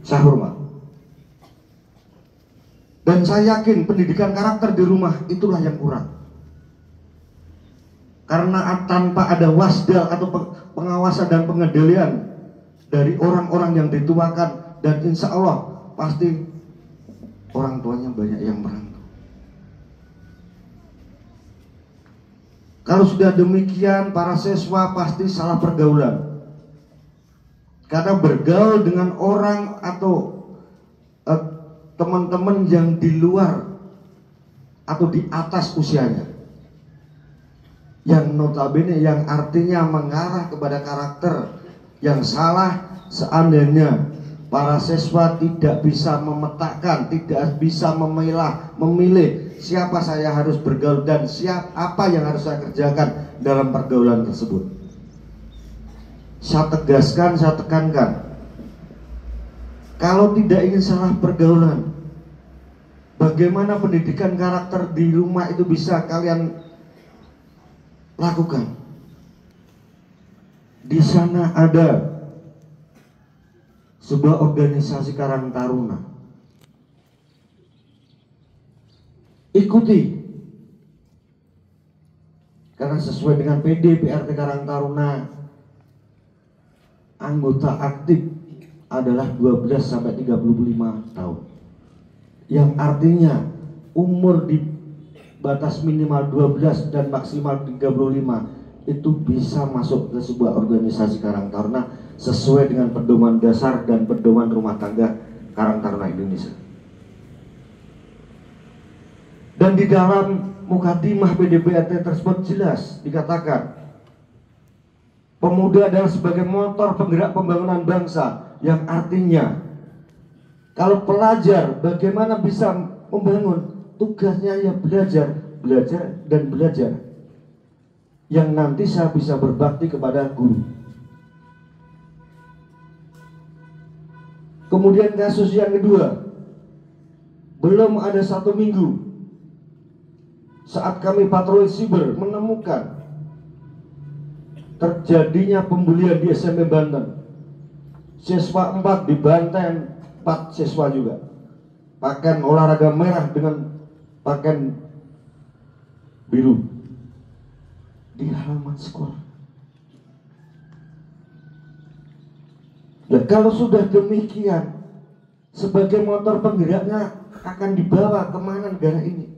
Saya hormat. Dan saya yakin pendidikan karakter di rumah itulah yang kurang. Karena tanpa ada wasda atau pengawasan dan pengendalian dari orang-orang yang dituakan, dan insya Allah pasti orang tuanya banyak yang merantau. Kalau sudah demikian, para siswa pasti salah pergaulan. Karena bergaul dengan orang atau teman-teman yang di luar atau di atas usianya, yang notabene yang artinya mengarah kepada karakter yang salah. Seandainya para siswa tidak bisa memetakan, tidak bisa memilih siapa saya harus bergaul dan apa yang harus saya kerjakan dalam pergaulan tersebut. Saya tegaskan, saya tekankan, kalau tidak ingin salah pergaulan, bagaimana pendidikan karakter di rumah itu bisa kalian lakukan? Di sana ada sebuah organisasi Karang Taruna. Ikuti, karena sesuai dengan PD PRT Karang Taruna, anggota aktif adalah 12 sampai 35 tahun. Yang artinya umur di batas minimal 12 dan maksimal 35 itu bisa masuk ke sebuah organisasi Karang Taruna sesuai dengan pedoman dasar dan pedoman rumah tangga Karang Taruna Indonesia. Dan di dalam mukadimah PDPRT tersebut jelas dikatakan, pemuda adalah sebagai motor penggerak pembangunan bangsa, yang artinya kalau pelajar bagaimana bisa membangun, tugasnya ya belajar, belajar dan belajar, yang nanti saya bisa berbakti kepada guru. Kemudian kasus yang kedua, belum ada 1 minggu saat kami patroli siber menemukan terjadinya pembulian di SMP Banten. Siswa 4 dibantai 4 siswa juga, pakaian olahraga merah dengan pakaian biru di halaman sekolah. Dan kalau sudah demikian, sebagai motor penggeraknya akan dibawa kemana negara ini?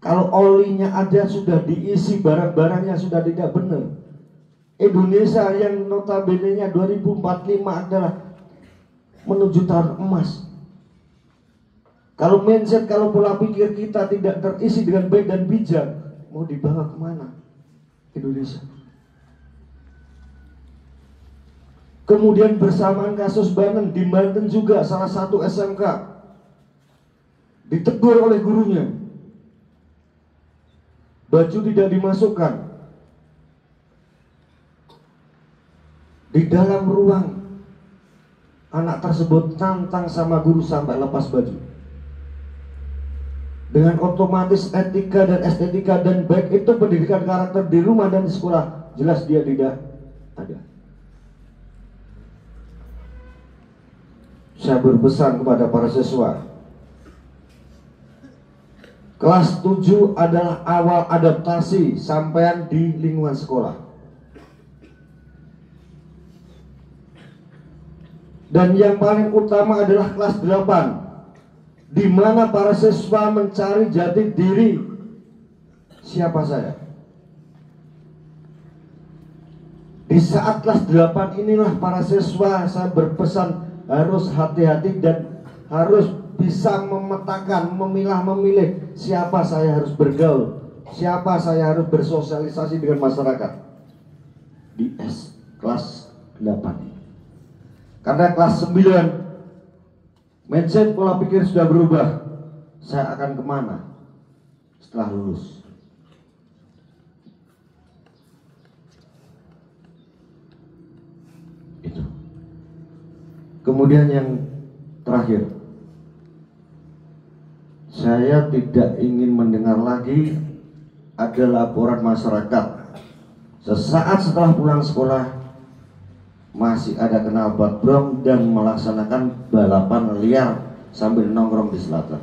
Kalau olinya ada sudah diisi, barang-barangnya sudah tidak benar. Indonesia yang notabene-nya 2045 adalah menuju tahun emas. Kalau mindset, kalau pola pikir kita tidak terisi dengan baik dan bijak, mau dibawa kemana Indonesia? Kemudian bersamaan kasus Banten, di Banten juga salah satu SMK ditegur oleh gurunya, baju tidak dimasukkan. Di dalam ruang, anak tersebut tantang sama guru sampai lepas baju. Dengan otomatis etika dan estetika dan baik itu pendidikan karakter di rumah dan di sekolah, jelas dia tidak ada. Saya berpesan kepada para siswa, kelas 7 adalah awal adaptasi sampean di lingkungan sekolah. Dan yang paling utama adalah kelas 8, di mana para siswa mencari jati diri. Siapa saya? Di saat kelas 8 inilah para siswa, saya berpesan harus hati-hati dan harus bisa memetakan, memilih siapa saya harus bergaul, siapa saya harus bersosialisasi dengan masyarakat di kelas 8. Karena kelas 9 mindset pola pikir sudah berubah. Saya akan kemana setelah lulus? Itu. Kemudian yang terakhir, saya tidak ingin mendengar lagi ada laporan masyarakat sesaat setelah pulang sekolah masih ada knalpot brom dan melaksanakan balapan liar sambil nongkrong di selatan.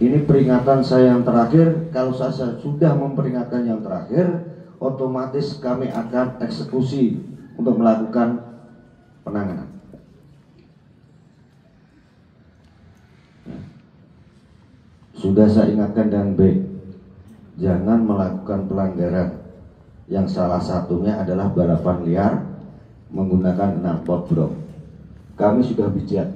Ini peringatan saya yang terakhir. Kalau saya sudah memperingatkan yang terakhir, otomatis kami akan eksekusi untuk melakukan penanganan. Sudah saya ingatkan dan B, jangan melakukan pelanggaran yang salah satunya adalah balapan liar menggunakan knalpot brom. Kami sudah bijak.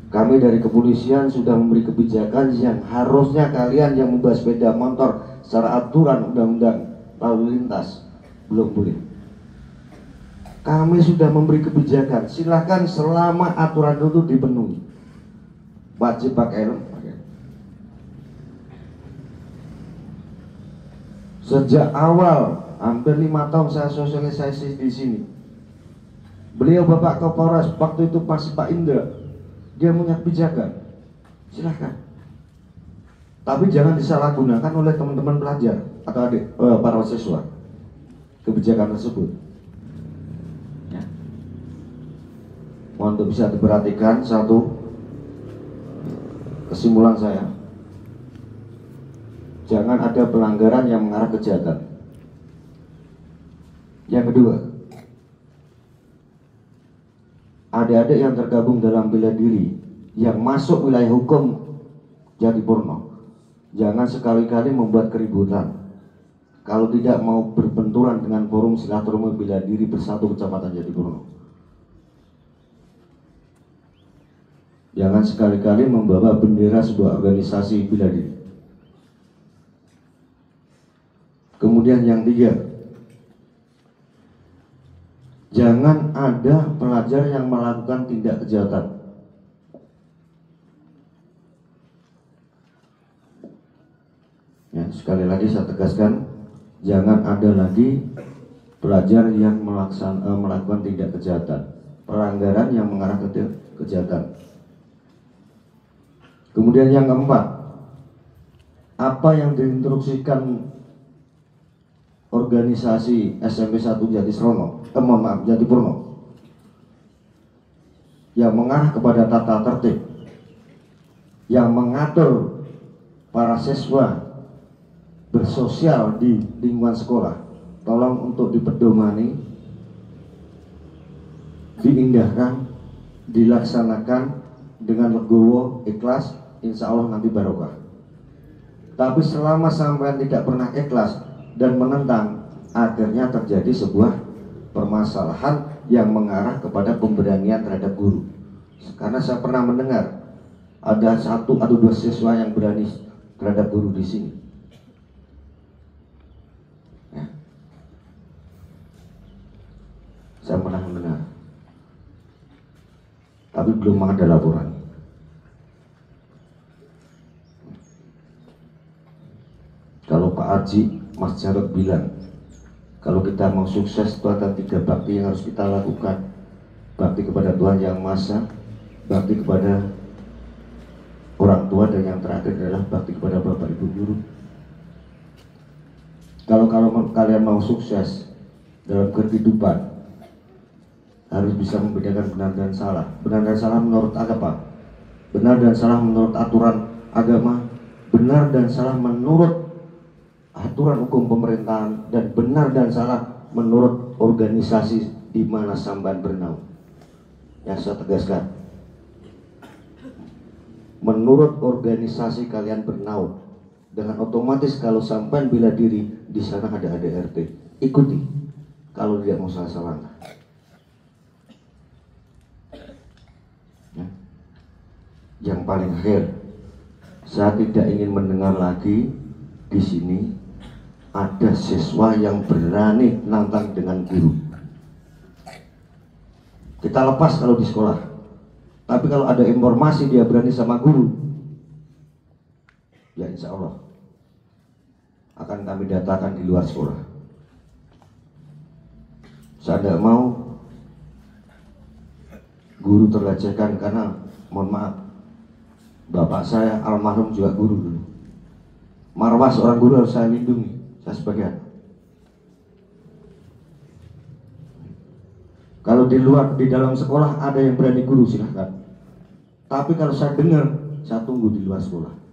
Kami dari kepolisian sudah memberi kebijakan yang harusnya kalian yang membawa sepeda motor secara aturan undang-undang lalu lintas belum boleh. Kami sudah memberi kebijakan, silahkan selama aturan itu dipenuhi. Wajib pakai helm. Sejak awal hampir 5 tahun saya sosialisasi di sini. Beliau Bapak Kapolres waktu itu masih Pak Indra. Dia punya kebijakan, silahkan. Tapi jangan disalahgunakan oleh teman-teman pelajar atau para siswa kebijakan tersebut. Ya. Mohon untuk bisa diperhatikan. Satu, kesimpulan saya, jangan ada pelanggaran yang mengarah kejahatan. Yang kedua, adik-adik yang tergabung dalam bela diri yang masuk wilayah hukum Jatipurno, jangan sekali-kali membuat keributan. Kalau tidak mau berbenturan dengan forum silaturahmi bela diri bersatu Kecamatan Jatipurno, jangan sekali-kali membawa bendera sebuah organisasi bela diri. Kemudian yang tiga, jangan ada pelajar yang melakukan tindak kejahatan. Ya, sekali lagi saya tegaskan, jangan ada lagi pelajar yang melakukan tindak kejahatan, pelanggaran yang mengarah ke kejahatan. Kemudian yang keempat, apa yang diinstruksikan organisasi SMP 1 Jatipurno yang mengarah kepada tata tertib, yang mengatur para siswa bersosial di lingkungan sekolah, tolong untuk dipedomani, diindahkan, dilaksanakan dengan legowo, ikhlas, insya Allah nanti barokah. Tapi selama sampai tidak pernah ikhlas dan menentang, akhirnya terjadi sebuah permasalahan yang mengarah kepada pemberanian terhadap guru. Karena saya pernah mendengar ada 1 atau 2 siswa yang berani terhadap guru di sini. Ya. Saya pernah mendengar, tapi belum ada laporan. Kalau Pak Haji, Mas Jarod bilang, kalau kita mau sukses itu ada 3 bakti yang harus kita lakukan. Bakti kepada Tuhan Yang Maha Esa, bakti kepada orang tua, dan yang terakhir adalah bakti kepada Bapak Ibu guru. Kalau kalian mau sukses dalam kehidupan, harus bisa membedakan benar dan salah. Benar dan salah menurut agama, benar dan salah menurut aturan agama, benar dan salah menurut aturan hukum pemerintahan, dan benar dan salah menurut organisasi di mana sampean bernaung. Yang saya tegaskan, menurut organisasi kalian bernaung, dengan otomatis kalau sampean bela diri di sana ada ADRT, ikuti. Kalau tidak mau salah langkah. Ya. Yang paling akhir, saya tidak ingin mendengar lagi di sini ada siswa yang berani nantang dengan guru. Kita lepas kalau di sekolah, tapi kalau ada informasi dia berani sama guru, ya insya Allah akan kami datakan di luar sekolah. Saya tidak mau guru terlecehkan, karena mohon maaf, bapak saya almarhum juga guru dulu. Marwah seorang guru harus saya lindungi. Saya sebagai anak. Kalau di dalam sekolah ada yang berani guru silahkan. Tapi kalau saya dengar, saya tunggu di luar sekolah.